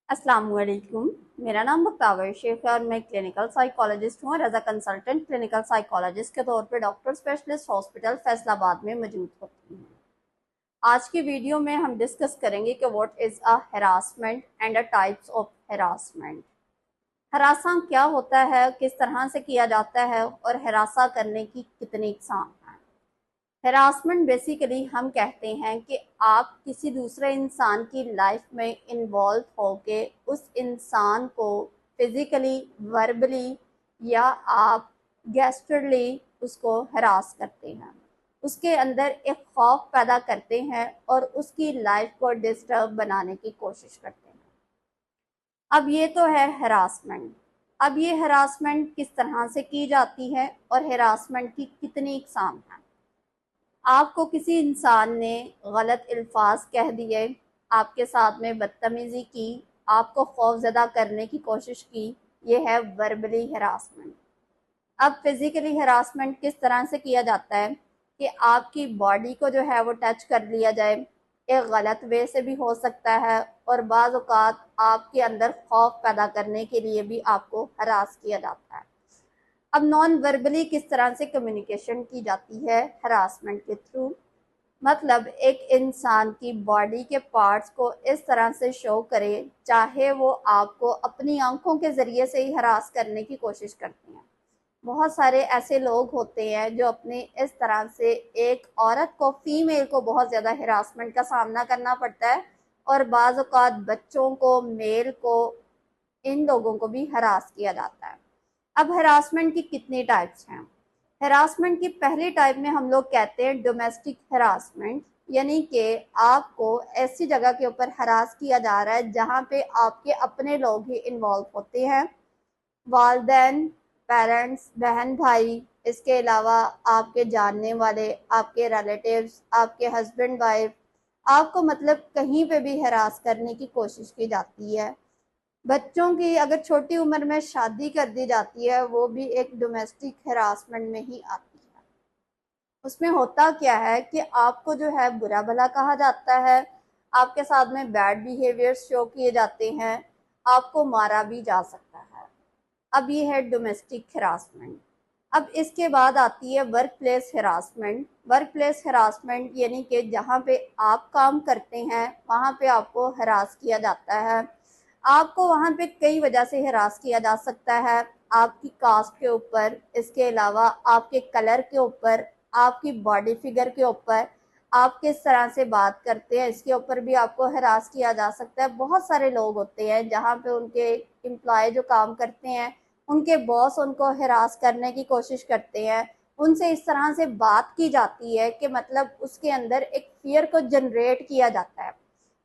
अस्सलाम वालेकुम। मेरा नाम मुक्तावर शेख है और मैं क्लिनिकल साइकोलॉजिस्ट हूँ और as a consultant clinical psychologist के तौर पे डॉक्टर स्पेशलिस्ट हॉस्पिटल फैसलाबाद में मौजूद होती हूँ। आज की वीडियो में हम डिस्कस करेंगे कि what is a harassment and a types of harassment. हरासा क्या होता है, किस तरह से किया जाता है और हरासा करने की कितनी इकसाम है। हरासमेंट बेसिकली हम कहते हैं कि आप किसी दूसरे इंसान की लाइफ में इन्वॉल्व होके उस इंसान को फिजिकली, वर्बली या आप गेस्चरली उसको हरास करते हैं, उसके अंदर एक खौफ पैदा करते हैं और उसकी लाइफ को डिस्टर्ब बनाने की कोशिश करते हैं। अब ये तो है हरासमेंट। अब ये हरासमेंट किस तरह से की जाती है और हरासमेंट की कितनी इकसाम है। आपको किसी इंसान ने गलत अल्फाज कह दिए, आपके साथ में बदतमीजी की, आपको खौफजदा करने की कोशिश की, ये है वर्बली हरासमेंट। अब फिजिकली हरासमेंट किस तरह से किया जाता है कि आपकी बॉडी को जो है वो टच कर लिया जाए, एक गलत वे से भी हो सकता है और बाज़ औक़ात आपके अंदर खौफ पैदा करने के लिए भी आपको हरास किया जाता है। अब नॉन वर्बली किस तरह से कम्युनिकेशन की जाती है हरासमेंट के थ्रू, मतलब एक इंसान की बॉडी के पार्ट्स को इस तरह से शो करे, चाहे वो आपको अपनी आंखों के ज़रिए से ही हरास करने की कोशिश करते हैं। बहुत सारे ऐसे लोग होते हैं जो अपने इस तरह से एक औरत को, फीमेल को बहुत ज़्यादा हरासमेंट का सामना करना पड़ता है और बाज़ औक़ात बच्चों को, मेल को, इन लोगों को भी हरास किया जाता है। अब हरासमेंट की कितनी टाइप्स हैं। हरासमेंट की पहली टाइप में हम लोग कहते हैं डोमेस्टिक हरासमेंट, यानी कि आपको ऐसी जगह के ऊपर हरास किया जा रहा है जहाँ पे आपके अपने लोग ही इन्वॉल्व होते हैं, वालदैन, पेरेंट्स, बहन भाई, इसके अलावा आपके जानने वाले, आपके रिलेटिव्स, आपके हस्बैंड वाइफ, आपको मतलब कहीं पे भी हरास करने की कोशिश की जाती है। बच्चों की अगर छोटी उम्र में शादी कर दी जाती है, वो भी एक डोमेस्टिक हरासमेंट में ही आती है। उसमें होता क्या है कि आपको जो है बुरा भला कहा जाता है, आपके साथ में बैड बिहेवियर्स शो किए जाते हैं, आपको मारा भी जा सकता है। अब ये है डोमेस्टिक हरासमेंट। अब इसके बाद आती है work place harassment. Work place harassment यानी कि जहाँ पे आप काम करते हैं वहाँ पे आपको हरास किया जाता है। आपको वहाँ पे कई वजह से हरास किया जा सकता है, आपकी कास्ट के ऊपर, इसके अलावा आपके कलर के ऊपर, आपकी बॉडी फिगर के ऊपर, आप किस तरह से बात करते हैं, इसके ऊपर भी आपको हरास किया जा सकता है। बहुत सारे लोग होते हैं जहाँ पे उनके एम्प्लॉय जो काम करते हैं, उनके बॉस उनको हरास करने की कोशिश करते हैं, उनसे इस तरह से बात की जाती है कि मतलब उसके अंदर एक फियर को जनरेट किया जाता है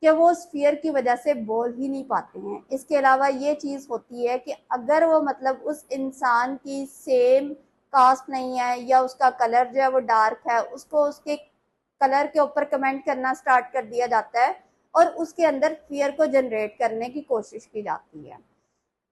कि वो उस फियर की वजह से बोल ही नहीं पाते हैं। इसके अलावा ये चीज़ होती है कि अगर वो मतलब उस इंसान की सेम कास्ट नहीं है या उसका कलर जो है वो डार्क है, उसको उसके कलर के ऊपर कमेंट करना स्टार्ट कर दिया जाता है और उसके अंदर फियर को जनरेट करने की कोशिश की जाती है।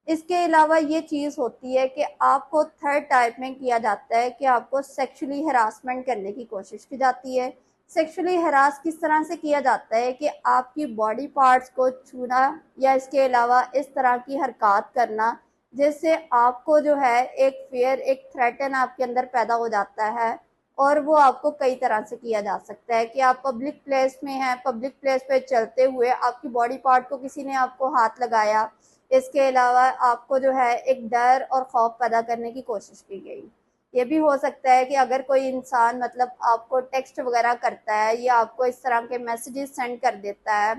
इसके अलावा ये चीज़ होती है कि आपको थर्ड टाइप में किया जाता है कि आपको सेक्सुअली हरासमेंट करने की कोशिश की जाती है। सेक्सुअली हरास किस तरह से किया जाता है कि आपकी बॉडी पार्ट्स को छूना या इसके अलावा इस तरह की हरकत करना जिससे आपको जो है एक फियर, एक थ्रेटन आपके अंदर पैदा हो जाता है और वो आपको कई तरह से किया जा सकता है कि आप पब्लिक प्लेस में हैं, पब्लिक प्लेस पे चलते हुए आपकी बॉडी पार्ट को किसी ने आपको हाथ लगाया, इसके अलावा आपको जो है एक डर और खौफ पैदा करने की कोशिश की गई। ये भी हो सकता है कि अगर कोई इंसान मतलब आपको टेक्स्ट वगैरह करता है या आपको इस तरह के मैसेजेस सेंड कर देता है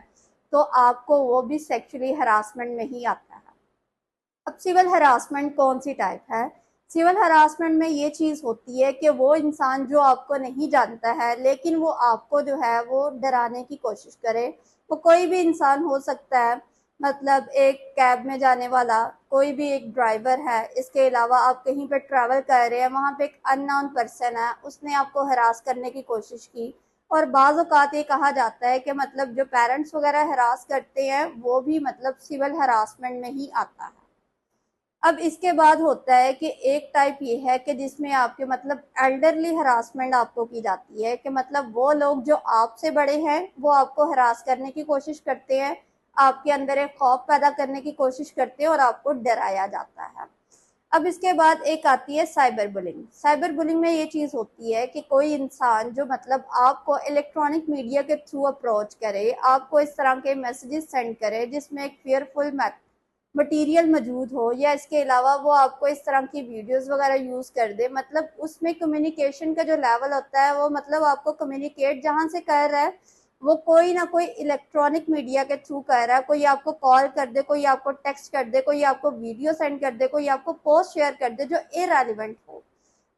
तो आपको वो भी सेक्सुअली हरासमेंट में ही आता है। अब सिविल हरासमेंट कौन सी टाइप है। सिविल हरासमेंट में ये चीज़ होती है कि वो इंसान जो आपको नहीं जानता है लेकिन वो आपको जो है वो डराने की कोशिश करे। वो कोई भी इंसान हो सकता है, मतलब एक कैब में जाने वाला, कोई भी एक ड्राइवर है, इसके अलावा आप कहीं पे ट्रैवल कर रहे हैं, वहाँ पे एक अननोन पर्सन है, उसने आपको हरास करने की कोशिश की। और बाज़ औक़ात ये कहा जाता है कि मतलब जो पेरेंट्स वगैरह हरास करते हैं वो भी मतलब सिविल हरासमेंट में ही आता है। अब इसके बाद होता है कि एक टाइप ये है कि जिसमें आपके मतलब एल्डरली हरासमेंट आपको की जाती है कि मतलब वो लोग जो आपसे बड़े हैं वो आपको हरास करने की कोशिश करते हैं, आपके अंदर एक खौफ पैदा करने की कोशिश करते हैं और आपको डराया जाता है। अब इसके बाद एक आती है साइबर बुलिंग। साइबर बुलिंग में ये चीज़ होती है कि कोई इंसान जो मतलब आपको इलेक्ट्रॉनिक मीडिया के थ्रू अप्रोच करे, आपको इस तरह के मैसेजेस सेंड करे जिसमें एक फेयरफुल मटेरियल मौजूद हो, या इसके अलावा वो आपको इस तरह की वीडियोस वगैरह यूज़ कर दे। मतलब उसमें कम्युनिकेशन का जो लेवल होता है वो मतलब आपको कम्युनिकेट जहाँ से कर रहा है वो कोई ना कोई इलेक्ट्रॉनिक मीडिया के थ्रू कर रहा है। कोई आपको कॉल कर दे, कोई आपको टेक्स्ट कर दे, कोई आपको वीडियो सेंड कर दे, कोई आपको पोस्ट शेयर कर दे जो इररिलेवेंट हो,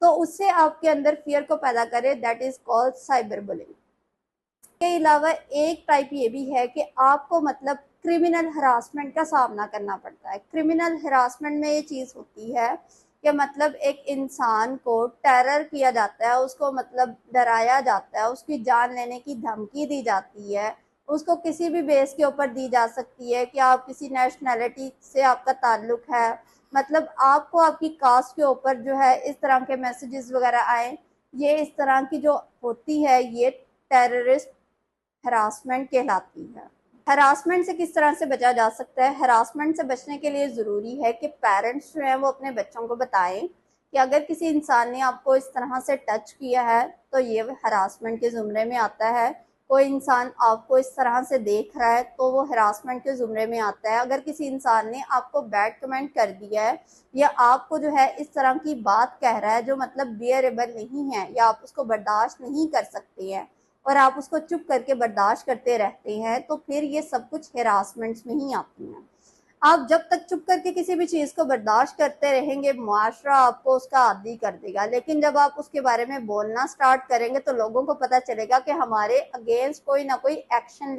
तो उससे आपके अंदर फियर को पैदा करे, that is called cyber bullying. के अलावा एक टाइप ये भी है कि आपको मतलब क्रिमिनल हरासमेंट का सामना करना पड़ता है। क्रिमिनल हरासमेंट में ये चीज़ होती है कि मतलब एक इंसान को टेरर किया जाता है, उसको मतलब डराया जाता है, उसकी जान लेने की धमकी दी जाती है, उसको किसी भी बेस के ऊपर दी जा सकती है कि आप किसी नेशनैलिटी से आपका ताल्लुक है, मतलब आपको आपकी कास्ट के ऊपर जो है इस तरह के मैसेजेस वगैरह आए, ये इस तरह की जो होती है ये टेररिस्ट हरासमेंट कहलाती है। हरासमेंट से किस तरह से बचा जा सकता है? हरासमेंट से बचने के लिए ज़रूरी है कि पेरेंट्स जो है वो अपने बच्चों को बताएं कि अगर किसी इंसान ने आपको इस तरह से टच किया है तो ये हरासमेंट के ज़ुमरे में आता है। कोई इंसान आपको इस तरह से देख रहा है तो वो हरासमेंट के ज़ुमरे में आता है। अगर किसी इंसान ने आपको बैड कमेंट कर दिया है या आपको जो है इस तरह की बात कह रहा है जो मतलब बियरेबल नहीं है या आप उसको बर्दाश्त नहीं कर सकते हैं और आप उसको चुप करके बर्दाश्त करते रहते हैं, तो फिर ये सब कुछ हिरासमेंट्स में ही आती हैं। आप जब तक चुप करके किसी भी चीज़ को बर्दाश्त करते रहेंगे, मुआशरा आपको उसका आदी कर देगा। लेकिन जब आप उसके बारे में बोलना स्टार्ट करेंगे तो लोगों को पता चलेगा कि हमारे अगेंस्ट कोई ना कोई एक्शन